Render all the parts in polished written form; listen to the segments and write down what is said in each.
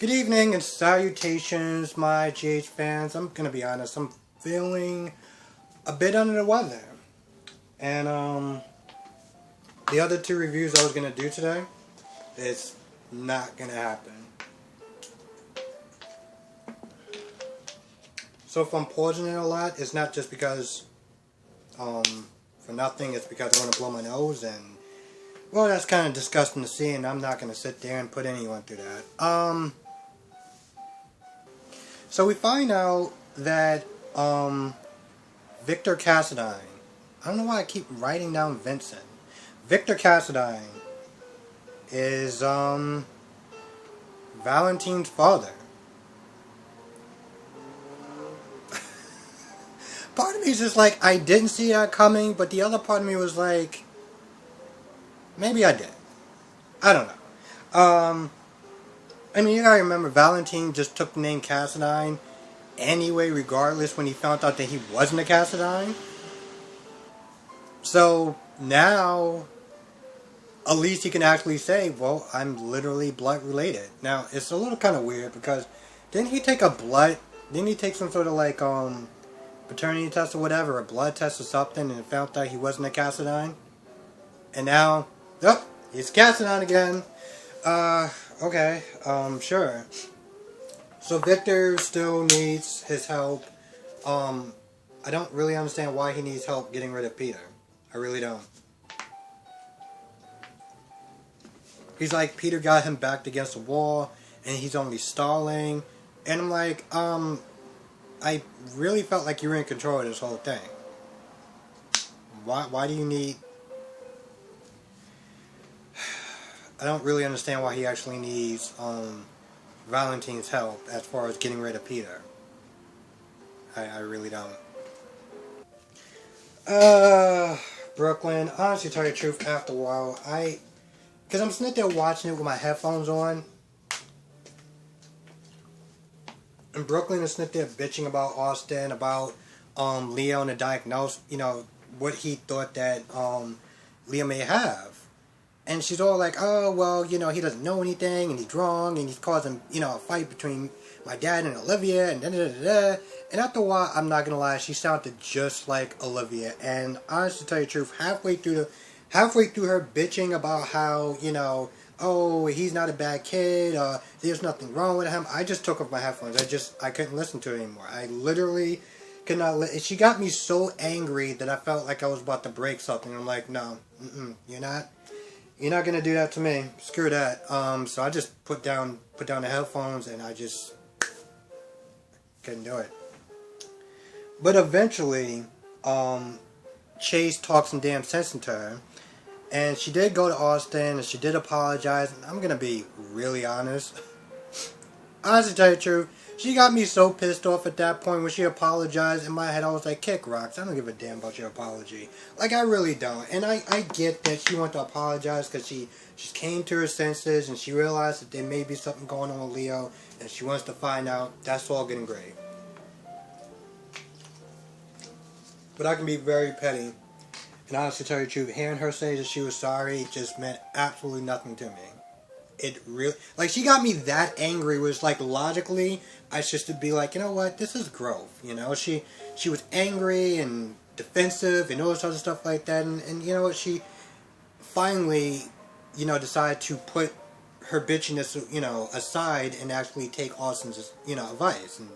Good evening and salutations, my GH fans. I'm gonna be honest, I'm feeling a bit under the weather. And the other two reviews I was gonna do today, it's not gonna happen. So if I'm pausing it a lot, it's not just because for nothing, it's because I want to blow my nose, and well, that's kind of disgusting to see, and I'm not gonna sit there and put anyone through that. So we find out that Victor Cassadine, I don't know why I keep writing down Vincent. Victor Cassadine is Valentine's father. Part of me is just like, I didn't see that coming, but the other part of me was like, maybe I did. I don't know. I mean, you gotta remember, Valentine just took the name Cassadine anyway, regardless, when he found out that he wasn't a Cassadine. So now, at least he can actually say, well, I'm literally blood related. Now, it's a little kind of weird because didn't he take some sort of like paternity test or whatever, a blood test or something, and found out he wasn't a Cassadine? And now, oh, he's Cassadine again. Okay, sure. So Victor still needs his help. I don't really understand why he needs help getting rid of Peter. I really don't. He's like, Peter got him backed against the wall, and he's only stalling. And I'm like, I really felt like you were in control of this whole thing. Why do you need... I don't really understand why he actually needs Valentine's help as far as getting rid of Peter. I really don't. Brooklyn, honestly, to tell you the truth, after a while, because I'm sitting there watching it with my headphones on, and Brooklyn is sitting there bitching about Austin, about Leo and the diagnosis, what he thought that Leo may have. And she's all like, oh, well, he doesn't know anything, and he's wrong, and he's causing, a fight between my dad and Olivia, and da-da-da-da-da. And after a while, I'm not going to lie, she sounded just like Olivia. And honestly, to tell you the truth, halfway through her bitching about how, oh, he's not a bad kid, there's nothing wrong with him, I just took off my headphones. I couldn't listen to it anymore. I literally could not she got me so angry that I felt like I was about to break something. I'm like, no, you're not gonna do that to me. Screw that. So I just put down the headphones, and I just couldn't do it. But eventually, Chase talked some damn sense into her, and she did go to Austin, and she did apologize. And I'm gonna be really honest. Honestly, to tell you the truth, she got me so pissed off at that point when she apologized. In my head, I was like, kick rocks. I don't give a damn about your apology. Like, I really don't. And I get that she wanted to apologize because she just came to her senses and she realized that there may be something going on with Leo and she wants to find out. That's all good and great. But I can be very petty. And honestly, to tell you the truth, hearing her say that she was sorry just meant absolutely nothing to me. It really, like, she got me that angry. It was like, logically, I should just be like, you know what, this is growth, she was angry and defensive and all this other stuff like that, and you know what, she finally, decided to put her bitchiness, aside and actually take Austin's, advice. And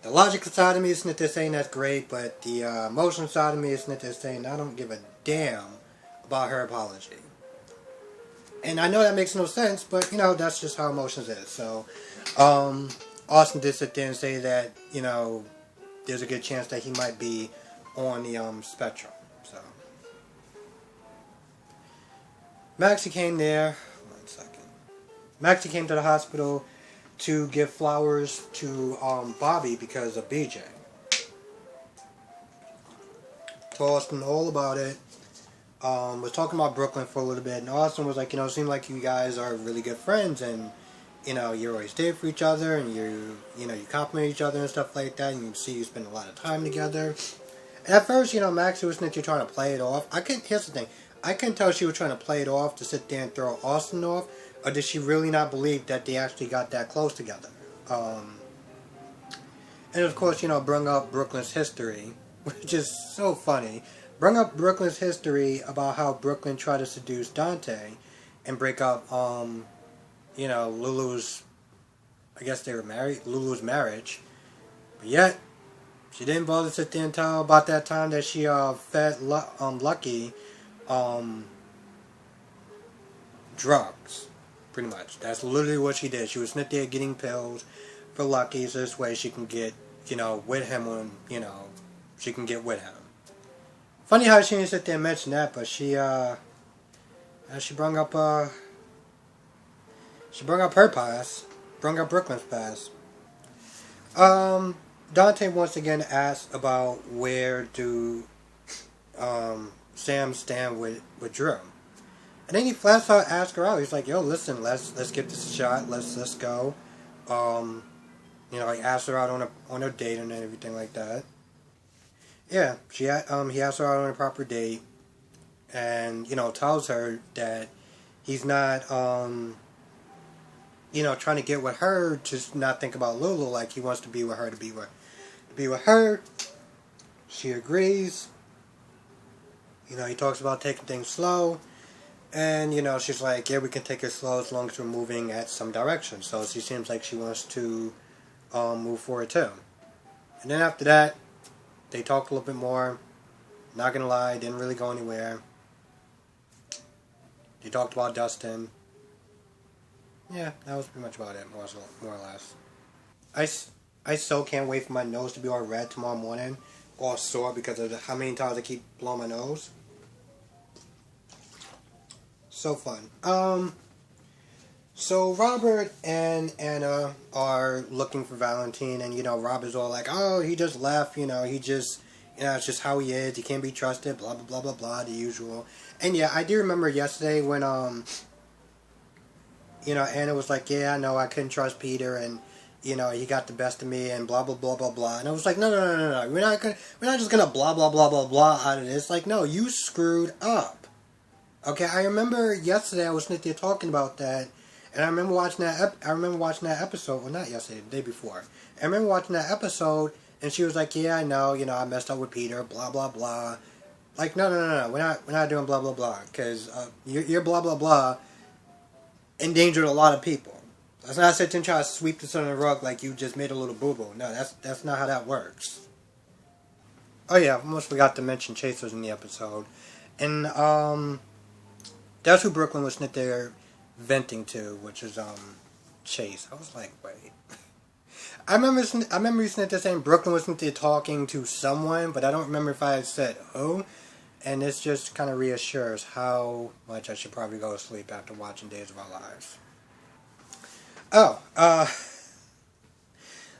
the logical side of me isn't there saying that's great, but the emotional side of me isn't there saying I don't give a damn about her apology. And I know that makes no sense, but, that's just how emotions is. So, Austin did sit there and say that, there's a good chance that he might be on the spectrum. So, Maxi came there. 1 second. Maxi came to the hospital to give flowers to Bobby because of BJ. Told Austin all about it. Was talking about Brooklyn for a little bit, and Austin was like, it seemed like you guys are really good friends, and you're always there for each other, and you compliment each other and stuff like that, and you see you spend a lot of time together. And at first, Maxi was trying to play it off. Here's the thing, I couldn't tell if she was trying to play it off to sit there and throw Austin off, or did she really not believe that they actually got that close together? And of course, bring up Brooklyn's history, which is so funny. Bring up Brooklyn's history about how Brooklyn tried to seduce Dante and break up, Lulu's, I guess they were married, Lulu's marriage. But yet, she didn't bother to sit there and tell about that time that she fed Lucky drugs, pretty much. That's literally what she did. She was sitting there getting pills for Lucky, so this way she can get, with him when, she can get with him. Funny how she didn't sit there and mention that, but she brung up her past, brung up Brooklyn's past. Dante once again asks about where do Sam stand with Drew. And then he flat out asks her out. He's like, yo, listen, let's give this a shot. Let's go. He asked her out on a date and everything like that. Yeah, he asked her out on a proper date, and tells her that he's not trying to get with her to not think about Lulu. Like, he wants to be with her to be with her. She agrees. He talks about taking things slow. And, she's like, yeah, we can take it slow as long as we're moving at some direction. So she seems like she wants to move forward too. And then after that, they talked a little bit more. Not gonna lie, didn't really go anywhere. They talked about Dustin. Yeah, that was pretty much about it, more or less. I so can't wait for my nose to be all red tomorrow morning, all sore because of how many times I keep blowing my nose. So fun. So Robert and Anna are looking for Valentine, and Robert's all like, oh, he just left, he just, it's just how he is, he can't be trusted, blah, blah, blah, blah, blah, the usual. And yeah, I do remember yesterday when, Anna was like, yeah, I know, I couldn't trust Peter, and, he got the best of me, and blah, blah, blah, blah, blah. And I was like, no, we're not just gonna blah, blah, blah, blah, blah out of this. Like, no, you screwed up. Okay, I remember yesterday I was sitting there talking about that, and I remember watching that episode, well, not yesterday, the day before. I remember watching that episode, and she was like, yeah, I know, I messed up with Peter, blah, blah, blah. Like, no, we're not doing blah, blah, blah, because your blah, blah, blah endangered a lot of people. Let's not sit there and try to sweep this under the rug like you just made a little boo-boo. No, that's not how that works. Oh yeah, I almost forgot to mention Chase was in the episode. And, that's who Brooklyn was sitting there venting to, which is Chase. I was like, wait. I remember you sitting there saying Brooklyn was sitting there talking to someone, but I don't remember if I had said who. And this just kind of reassures how much I should probably go to sleep after watching Days of Our Lives. Oh,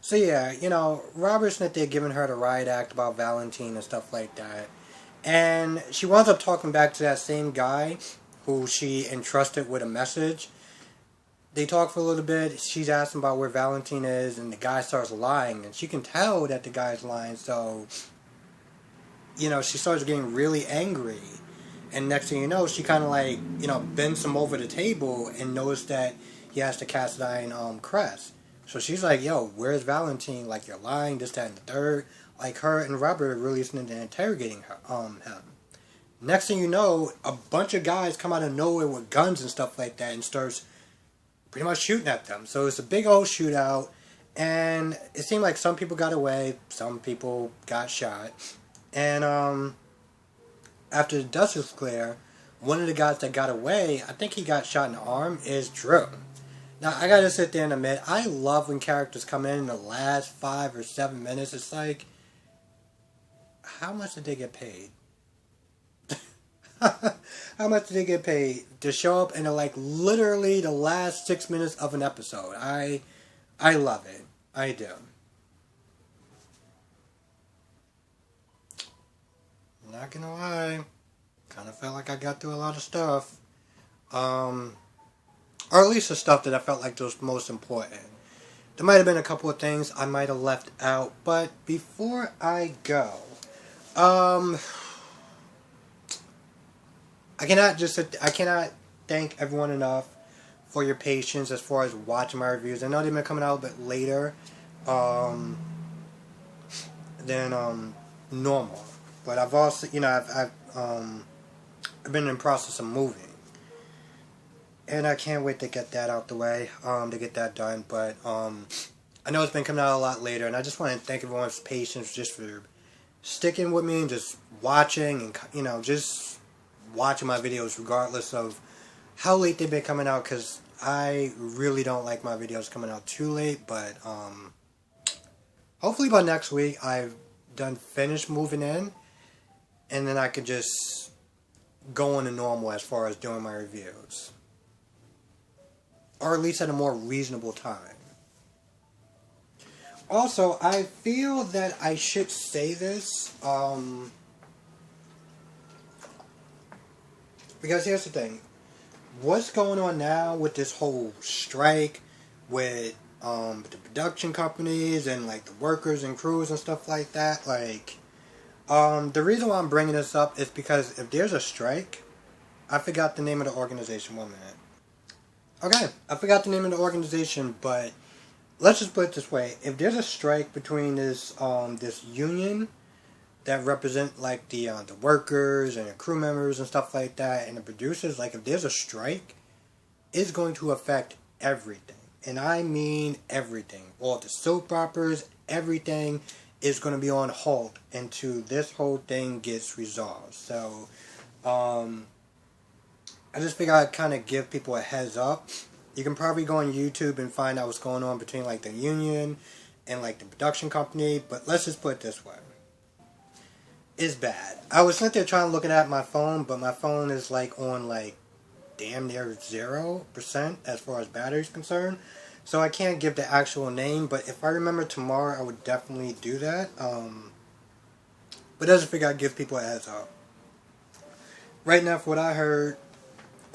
so yeah, Robert's sitting there giving her the riot act about Valentine and stuff like that. And she winds up talking back to that same guy who she entrusted with a message. They talk for a little bit. She's asking about where Valentine is, and the guy starts lying. And she can tell that the guy's lying, so, she starts getting really angry. And next thing you know, she kind of like, bends him over the table and knows that he has the cast iron crest. So she's like, yo, where's Valentine? Like, you're lying, this, that, and the third. Like, her and Robert are really interrogating him. Next thing you know, a bunch of guys come out of nowhere with guns and stuff like that and starts pretty much shooting at them. So it's a big old shootout, and it seemed like some people got away, some people got shot. And after the dust was clear, one of the guys that got away, I think he got shot in the arm, is Drew. Now, I gotta sit there and admit, I love when characters come in the last 5 or 7 minutes. It's like, how much did they get paid? How much did they get paid to show up in literally the last 6 minutes of an episode? I love it. I do. Not gonna lie, kind of felt like I got through a lot of stuff. Or at least the stuff that I felt like was most important. There might have been a couple of things I might have left out, but before I go, I cannot thank everyone enough for your patience as far as watching my reviews. I know they've been coming out a bit later than normal, but I've also, I've been in the process of moving, and I can't wait to get that out the way, to get that done. But I know it's been coming out a lot later, and I just want to thank everyone's patience just for sticking with me and just watching and just watching my videos regardless of how late they've been coming out, because I really don't like my videos coming out too late. But hopefully by next week I've finished moving in, and then I could just go on to normal as far as doing my reviews, or at least at a more reasonable time. Also, I feel that I should say this, because here's the thing. What's going on now with this whole strike with the production companies and like the workers and crews and stuff like that, like, the reason why I'm bringing this up is because if there's a strike, I forgot the name of the organization, 1 minute. Okay, I forgot the name of the organization, but let's just put it this way. If there's a strike between this union that represent like the workers and the crew members and stuff like that, and the producers, like if there's a strike, it's going to affect everything. And I mean everything. All the soap operas, everything is going to be on hold until this whole thing gets resolved. So, I just figured I'd kind of give people a heads up. You can probably go on YouTube and find out what's going on between like the union and like the production company, but let's just put it this way. It's bad. I was sitting there trying to look at my phone, but my phone is like on like damn near 0% as far as battery's concerned. So I can't give the actual name, but if I remember tomorrow, I would definitely do that. But I just figure I'd give people a heads up. Right now, for what I heard,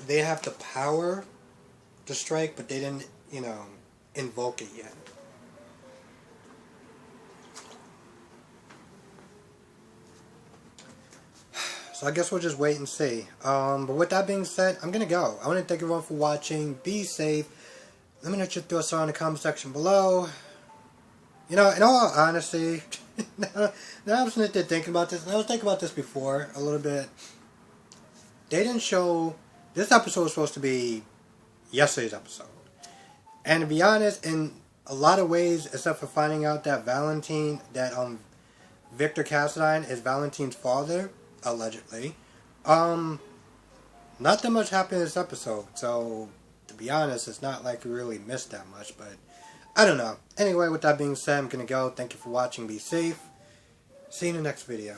they have the power to strike, but they didn't, invoke it yet. So I guess we'll just wait and see. But with that being said, I'm going to go. I want to thank everyone for watching. Be safe. Let me know what your thoughts are in the comment section below. In all honesty, now I'm sitting there thinking about this, and I was thinking about this before a little bit. They didn't show... This episode was supposed to be yesterday's episode. And to be honest, in a lot of ways, except for finding out that Victor Cassadine is Valentine's father, allegedly, not that much happened in this episode. So, to be honest, it's not like we really missed that much, but I don't know. Anyway, with that being said, I'm going to go. Thank you for watching. Be safe. See you in the next video.